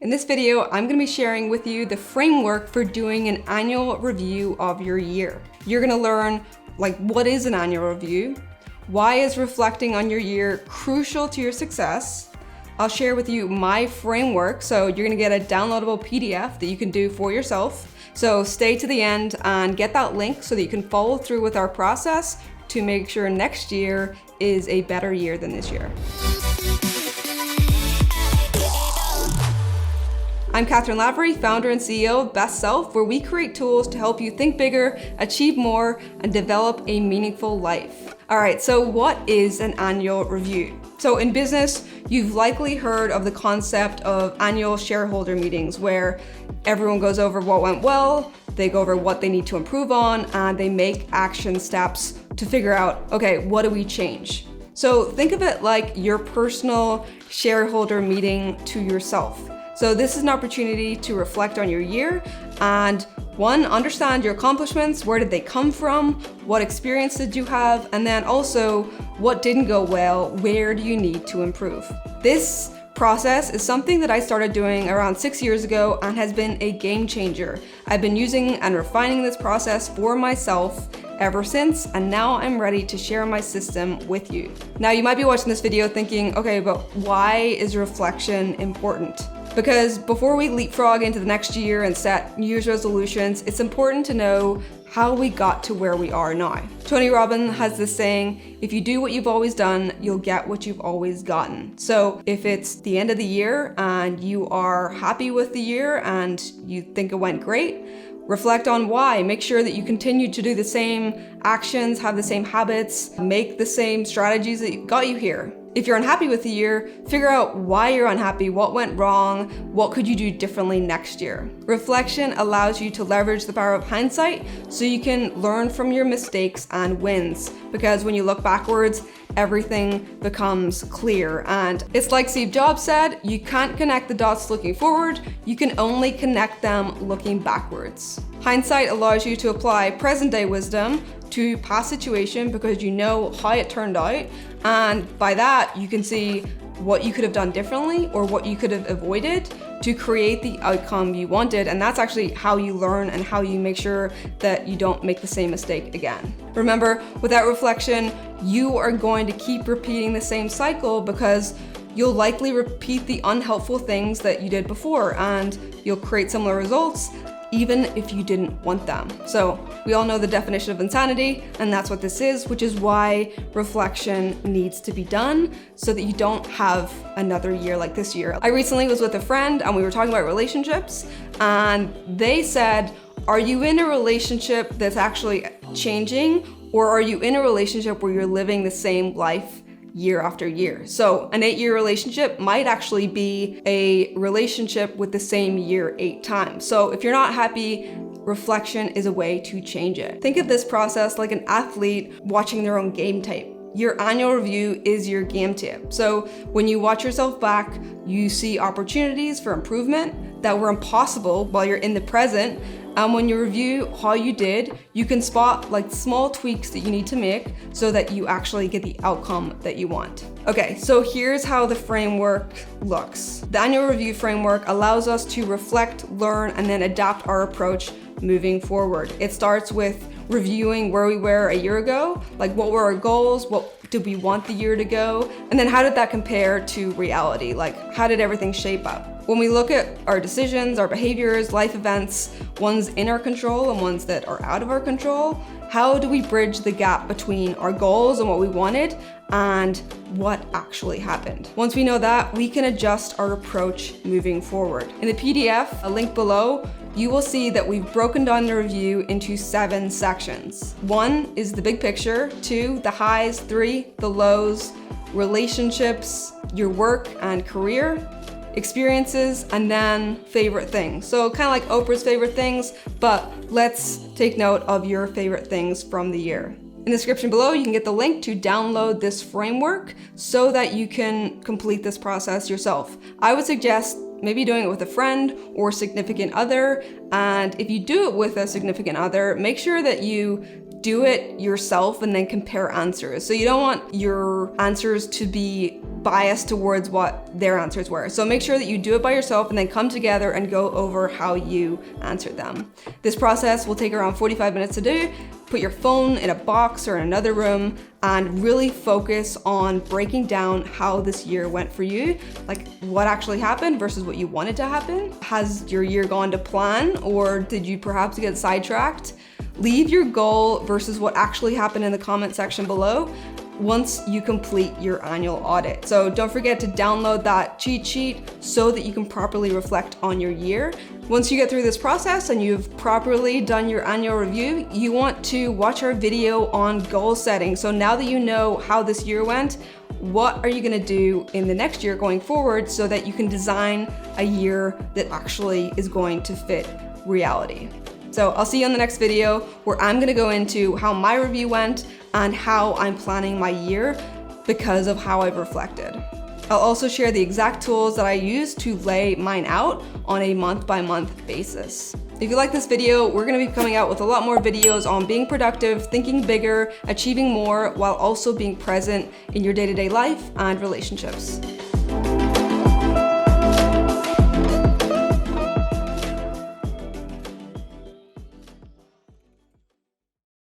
In this video, I'm going to be sharing with you the framework for doing an annual review of your year. You're going to learn what is an annual review, why is reflecting on your year crucial to your success. I'll share with you my framework, so you're going to get a downloadable PDF that you can do for yourself. So stay to the end and get that link so that you can follow through with our process to make sure next year is a better year than this year. I'm Cathryn Lavery, founder and CEO of BestSelf, where we create tools to help you think bigger, achieve more, and develop a meaningful life. All right, so what is an annual review? So in business, you've likely heard of the concept of annual shareholder meetings where everyone goes over what went well, they go over what they need to improve on, and they make action steps to figure out, okay, what do we change? So think of it like your personal shareholder meeting to yourself. So this is an opportunity to reflect on your year and understand your accomplishments, where did they come from, what experience did you have, and then also what didn't go well, where do you need to improve. This process is something that I started doing around 6 years ago and has been a game changer. I've been using and refining this process for myself ever since, and now I'm ready to share my system with you. Now you might be watching this video thinking, okay, but why is reflection important? Because before we leapfrog into the next year and set New Year's resolutions, it's important to know how we got to where we are now. Tony Robbins has this saying, if you do what you've always done, you'll get what you've always gotten. So if it's the end of the year and you are happy with the year and you think it went great, reflect on why. Make sure that you continue to do the same actions, have the same habits, make the same strategies that got you here. If you're unhappy with the year, figure out why you're unhappy, what went wrong, what could you do differently next year. Reflection allows you to leverage the power of hindsight so you can learn from your mistakes and wins. Because when you look backwards, everything becomes clear. And it's like Steve Jobs said, you can't connect the dots looking forward, you can only connect them looking backwards. Hindsight allows you to apply present day wisdom to past situation because you know how it turned out, and by that you can see what you could have done differently or what you could have avoided to create the outcome you wanted. And that's actually how you learn and how you make sure that you don't make the same mistake again. Remember, without reflection, you are going to keep repeating the same cycle because you'll likely repeat the unhelpful things that you did before, and you'll create similar results even if you didn't want them. So we all know the definition of insanity, and that's what this is, which is why reflection needs to be done so that you don't have another year like this year. I recently was with a friend and we were talking about relationships, and they said, are you in a relationship that's actually changing, or are you in a relationship where you're living the same life year after year? So an 8-year relationship might actually be a relationship with the same year 8 times. So if you're not happy, reflection is a way to change it. Think of this process like an athlete watching their own game tape. Your annual review is your game tape. So when you watch yourself back, you see opportunities for improvement that were impossible while you're in the present. And when you review how you did, you can spot small tweaks that you need to make so that you actually get the outcome that you want. Okay, so here's how the framework looks. The annual review framework allows us to reflect, learn, and then adapt our approach moving forward. It starts with reviewing where we were a year ago, what were our goals, what did we want the year to go, and then how did that compare to reality? How did everything shape up? When we look at our decisions, our behaviors, life events, ones in our control and ones that are out of our control, how do we bridge the gap between our goals and what we wanted and what actually happened? Once we know that, we can adjust our approach moving forward. In the PDF, a link below, you will see that we've broken down the review into 7 sections. 1 is the big picture, 2, the highs, 3, the lows, relationships, your work and career, experiences, and then favorite things. So kind of like Oprah's favorite things, but let's take note of your favorite things from the year. In the description below, you can get the link to download this framework so that you can complete this process yourself. I would suggest maybe doing it with a friend or significant other. And if you do it with a significant other, make sure that you do it yourself and then compare answers. So you don't want your answers to be biased towards what their answers were. So make sure that you do it by yourself and then come together and go over how you answered them. This process will take around 45 minutes to do. Put your phone in a box or in another room and really focus on breaking down how this year went for you, like what actually happened versus what you wanted to happen. Has your year gone to plan, or did you perhaps get sidetracked? Leave your goal versus what actually happened in the comment section below once you complete your annual audit. So don't forget to download that cheat sheet so that you can properly reflect on your year. Once you get through this process and you've properly done your annual review, you want to watch our video on goal setting. So now that you know how this year went, what are you gonna do in the next year going forward so that you can design a year that actually is going to fit reality? So I'll see you on the next video where I'm gonna go into how my review went and how I'm planning my year because of how I've reflected. I'll also share the exact tools that I use to lay mine out on a month-by-month basis. If you like this video, we're gonna be coming out with a lot more videos on being productive, thinking bigger, achieving more, while also being present in your day-to-day life and relationships.